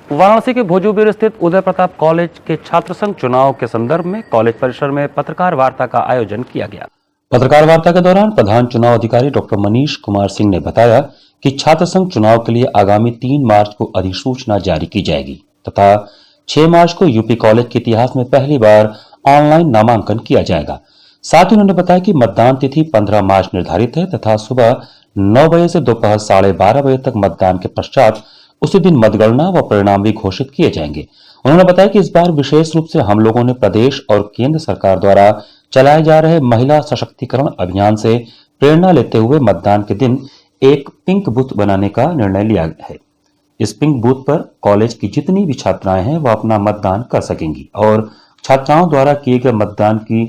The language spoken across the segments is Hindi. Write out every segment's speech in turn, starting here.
वाराणसी के भोजूबीर स्थित उदय प्रताप कॉलेज के छात्र संघ चुनाव के संदर्भ में कॉलेज परिसर में पत्रकार वार्ता का आयोजन किया गया। पत्रकार वार्ता के दौरान प्रधान चुनाव अधिकारी डॉक्टर मनीष कुमार सिंह ने बताया कि छात्र संघ चुनाव के लिए आगामी 3 मार्च को अधिसूचना जारी की जाएगी तथा 6 मार्च को यूपी कॉलेज के इतिहास में पहली बार ऑनलाइन नामांकन किया जाएगा। साथ ही उन्होंने बताया कि मतदान तिथि 15 मार्च निर्धारित है तथा सुबह 9 बजे से दोपहर 12:30 बजे तक मतदान के पश्चात उसी दिन मतगणना व परिणाम भी घोषित किए जाएंगे। उन्होंने बताया कि इस बार विशेष रूप से हम लोगों ने प्रदेश और केंद्र सरकार द्वारा चलाए जा रहे महिला सशक्तिकरण अभियान से प्रेरणा लेते हुए मतदान के दिन एक पिंक बूथ बनाने का निर्णय लिया है। इस पिंक बूथ पर कॉलेज की जितनी भी छात्राएं हैं वह अपना मतदान कर सकेंगी और छात्राओं द्वारा किए गए मतदान की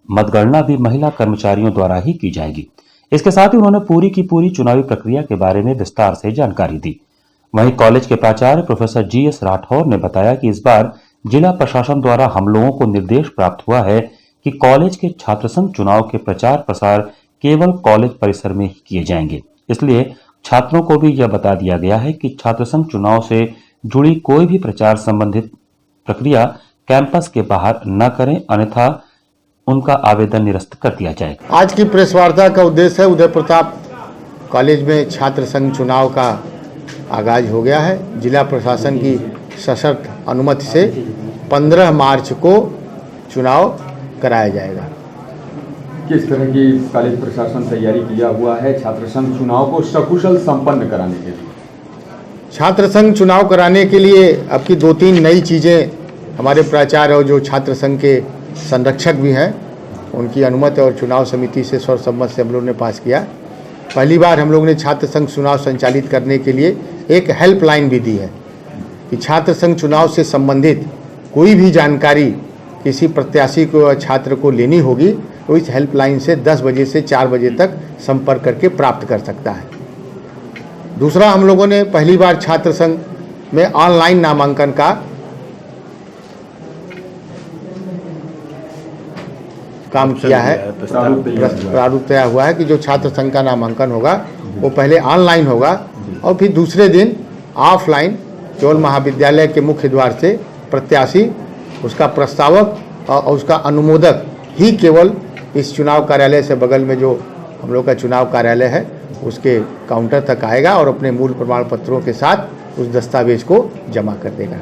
मतगणना भी महिला कर्मचारियों द्वारा ही की जाएगी। इसके साथ ही उन्होंने पूरी की पूरी चुनावी प्रक्रिया के बारे में विस्तार से जानकारी दी। वहीं कॉलेज के प्राचार्य प्रोफेसर GS राठौर ने बताया कि इस बार जिला प्रशासन द्वारा हम लोगों को निर्देश प्राप्त हुआ है कि कॉलेज के छात्र संघ चुनाव के प्रचार प्रसार केवल कॉलेज परिसर में ही किए जाएंगे। इसलिए छात्रों को भी यह बता दिया गया है कि छात्र संघ चुनाव से जुड़ी कोई भी प्रचार संबंधित प्रक्रिया कैंपस के बाहर न करें, अन्यथा उनका आवेदन निरस्त कर दिया जाएगा। आज की प्रेस वार्ता का उद्देश्य है उदय प्रताप कॉलेज में छात्र संघ चुनाव का आगाज हो गया है। जिला प्रशासन की सशर्त अनुमति से 15 मार्च को चुनाव कराया जाएगा। किस तरह की कॉलेज प्रशासन तैयारी किया हुआ है छात्र संघ चुनाव को सकुशल संपन्न कराने के लिए? छात्र संघ चुनाव कराने के लिए अब की 2-3 नई चीज़ें हमारे प्राचार्य और जो छात्र संघ के संरक्षक भी हैं उनकी अनुमति और चुनाव समिति से सर्वसम्मत से हम लोग ने पास किया। पहली बार हम लोग ने छात्र संघ चुनाव संचालित करने के लिए एक हेल्पलाइन भी दी है कि छात्र संघ चुनाव से संबंधित कोई भी जानकारी किसी प्रत्याशी को छात्र को लेनी होगी तो इस हेल्पलाइन से 10 बजे से 4 बजे तक संपर्क करके प्राप्त कर सकता है। दूसरा, हम लोगों ने पहली बार छात्र संघ में ऑनलाइन नामांकन का काम किया है। प्रारूप तैयार हुआ है कि जो छात्र संघ का नामांकन होगा वो पहले ऑनलाइन होगा और फिर दूसरे दिन ऑफलाइन केवल महाविद्यालय के मुख्य द्वार से प्रत्याशी, उसका प्रस्तावक और उसका अनुमोदक ही केवल इस चुनाव कार्यालय से बगल में जो हम लोग का चुनाव कार्यालय है उसके काउंटर तक आएगा और अपने मूल प्रमाण पत्रों के साथ उस दस्तावेज को जमा कर देगा।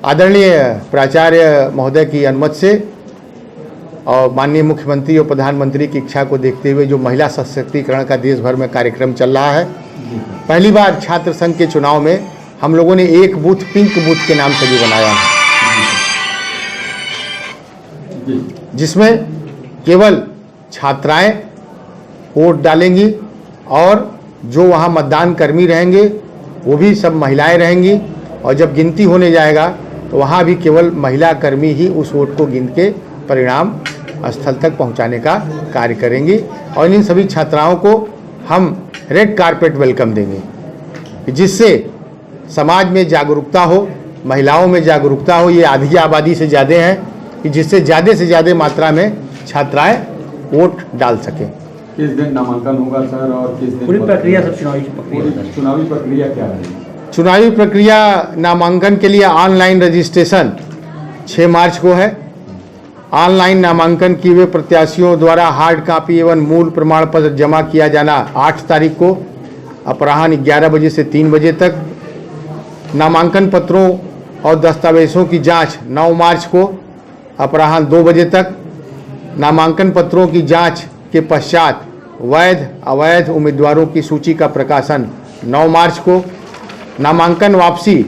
आदरणीय प्राचार्य महोदय की अनुमति से और माननीय मुख्यमंत्री और प्रधानमंत्री की इच्छा को देखते हुए जो महिला सशक्तिकरण का देश भर में कार्यक्रम चल रहा है, पहली बार छात्र संघ के चुनाव में हम लोगों ने एक बूथ पिंक बूथ के नाम से भी बनाया है, जिसमें केवल छात्राएं वोट डालेंगी और जो वहां मतदान कर्मी रहेंगे वो भी सब महिलाएं रहेंगी और जब गिनती होने जाएगा तो वहां भी केवल महिला कर्मी ही उस वोट को गिन के परिणाम स्थल तक पहुंचाने का कार्य करेंगी। और इन सभी छात्राओं को हम रेड कारपेट वेलकम देंगे जिससे समाज में जागरूकता हो, महिलाओं में जागरूकता हो। ये आधी आबादी से ज़्यादा हैं कि जिससे ज़्यादा से ज़्यादा मात्रा में छात्राएं वोट डाल सकें। किस दिन नामांकन होगा सर और किस दिन पूरी प्रक्रिया सब चुनावी प्रक्रिया क्या रहेगी? चुनावी प्रक्रिया नामांकन के लिए ऑनलाइन रजिस्ट्रेशन 6 मार्च को है। ऑनलाइन नामांकन किए हुए प्रत्याशियों द्वारा हार्ड कॉपी एवं मूल प्रमाण पत्र जमा किया जाना 8 तारीख को अपराह्न 11 बजे से 3 बजे तक। नामांकन पत्रों और दस्तावेजों की जांच 9 मार्च को अपराह्न 2 बजे तक। नामांकन पत्रों की जांच के पश्चात वैध अवैध उम्मीदवारों की सूची का प्रकाशन 9 मार्च को। नामांकन वापसी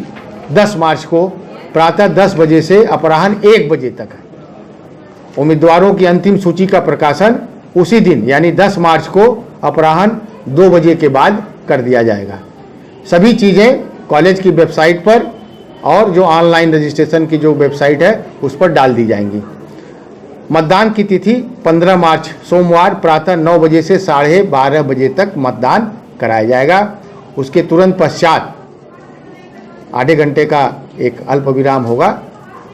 10 मार्च को प्रातः 10 बजे से अपराह्न 1 बजे तक है। उम्मीदवारों की अंतिम सूची का प्रकाशन उसी दिन यानी 10 मार्च को अपराह्न 2 बजे के बाद कर दिया जाएगा। सभी चीज़ें कॉलेज की वेबसाइट पर और जो ऑनलाइन रजिस्ट्रेशन की जो वेबसाइट है उस पर डाल दी जाएंगी। मतदान की तिथि 15 मार्च सोमवार प्रातः 9 बजे से 12:30 बजे तक मतदान कराया जाएगा। उसके तुरंत पश्चात आधे घंटे का एक अल्प विराम होगा।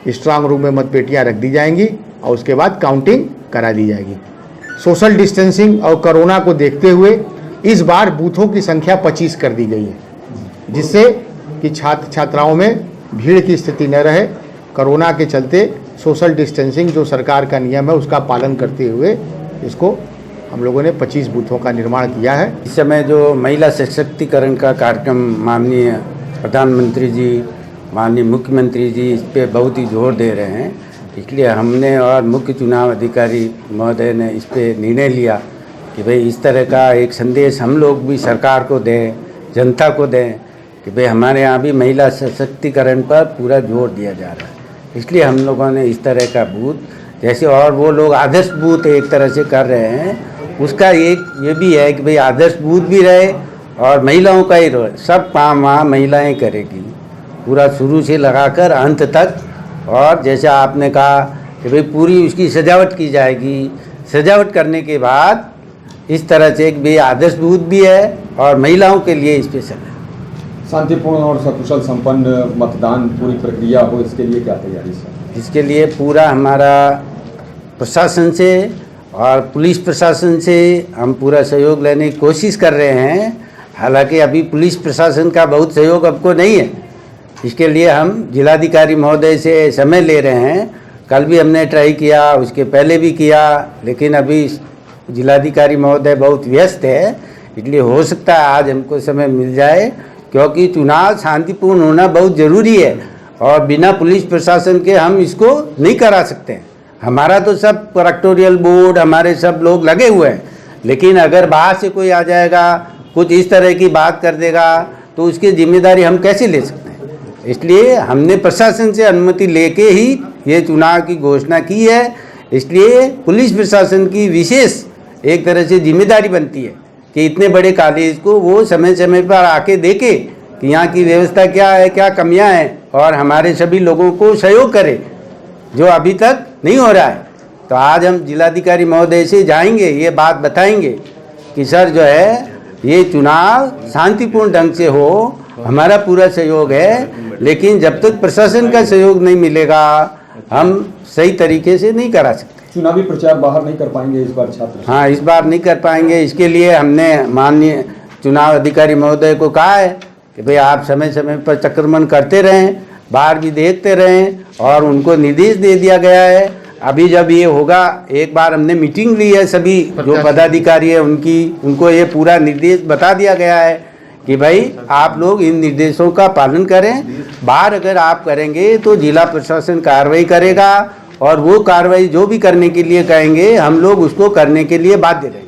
स्ट्रांग रूम में मतपेटियां रख दी जाएंगी और उसके बाद काउंटिंग करा दी जाएगी। सोशल डिस्टेंसिंग और कोरोना को देखते हुए इस बार बूथों की संख्या 25 कर दी गई है, जिससे कि छात्र छात्राओं में भीड़ की स्थिति न रहे। कोरोना के चलते सोशल डिस्टेंसिंग जो सरकार का नियम है उसका पालन करते हुए इसको हम लोगों ने 25 बूथों का निर्माण किया है। इस समय जो महिला सशक्तिकरण का कार्यक्रम माननीय प्रधानमंत्री जी, माननीय मुख्यमंत्री जी इस पे बहुत ही जोर दे रहे हैं, इसलिए हमने और मुख्य चुनाव अधिकारी महोदय ने इस पे निर्णय लिया कि भाई इस तरह का एक संदेश हम लोग भी सरकार को दें, जनता को दें कि भाई हमारे यहाँ भी महिला सशक्तिकरण पर पूरा जोर दिया जा रहा है। इसलिए हम लोगों ने इस तरह का बूथ, जैसे और वो लोग आदर्श बूथ एक तरह से कर रहे हैं, उसका एक ये भी है कि भाई आदर्श बूथ भी रहे और महिलाओं का ही रहे। सब काम वहाँ महिलाएं करेगी, पूरा शुरू से लगाकर अंत तक। और जैसे आपने कहा कि भाई पूरी उसकी सजावट की जाएगी, सजावट करने के बाद इस तरह से एक भी आदर्श बूथ भी है और महिलाओं के लिए स्पेशल है। शांतिपूर्ण और सकुशल संपन्न मतदान पूरी प्रक्रिया हो, इसके लिए क्या तैयारी सर? इसके लिए पूरा हमारा प्रशासन से और पुलिस प्रशासन से हम पूरा सहयोग लेने की कोशिश कर रहे हैं। हालांकि अभी पुलिस प्रशासन का बहुत सहयोग आपको नहीं है, इसके लिए हम जिलाधिकारी महोदय से समय ले रहे हैं। कल भी हमने ट्राई किया, उसके पहले भी किया, लेकिन अभी जिलाधिकारी महोदय बहुत व्यस्त है, इसलिए हो सकता है आज हमको समय मिल जाए, क्योंकि चुनाव शांतिपूर्ण होना बहुत ज़रूरी है और बिना पुलिस प्रशासन के हम इसको नहीं करा सकते हैं। हमारा तो सब कलेक्टोरियल बोर्ड, हमारे सब लोग लगे हुए हैं, लेकिन अगर बाहर से कोई आ जाएगा, कुछ इस तरह की बात कर देगा, तो उसकी जिम्मेदारी हम कैसे ले सकते हैं। इसलिए हमने प्रशासन से अनुमति लेके ही ये चुनाव की घोषणा की है। इसलिए पुलिस प्रशासन की विशेष एक तरह से जिम्मेदारी बनती है कि इतने बड़े कॉलेज को वो समय समय पर आके देखे कि यहाँ की व्यवस्था क्या है, क्या कमियाँ हैं, और हमारे सभी लोगों को सहयोग करे, जो अभी तक नहीं हो रहा है। तो आज हम जिलाधिकारी महोदय से जाएंगे, ये बात बताएंगे कि सर जो है ये चुनाव शांतिपूर्ण ढंग से हो, हमारा पूरा सहयोग है, लेकिन जब तक प्रशासन का सहयोग नहीं मिलेगा हम सही तरीके से नहीं करा सकते। चुनावी प्रचार बाहर नहीं कर पाएंगे इस बार छात्र? हाँ, इस बार नहीं कर पाएंगे। इसके लिए हमने माननीय चुनाव अधिकारी महोदय को कहा है कि भाई आप समय समय पर चक्रमण करते रहें, बाहर भी देखते रहें, और उनको निर्देश दे दिया गया है। अभी जब ये होगा, एक बार हमने मीटिंग ली है, सभी जो पदाधिकारी है उनको ये पूरा निर्देश बता दिया गया है कि भाई आप लोग इन निर्देशों का पालन करें। बाहर अगर आप करेंगे तो जिला प्रशासन कार्रवाई करेगा, और वो कार्रवाई जो भी करने के लिए कहेंगे हम लोग उसको करने के लिए बाध्य रहेंगे।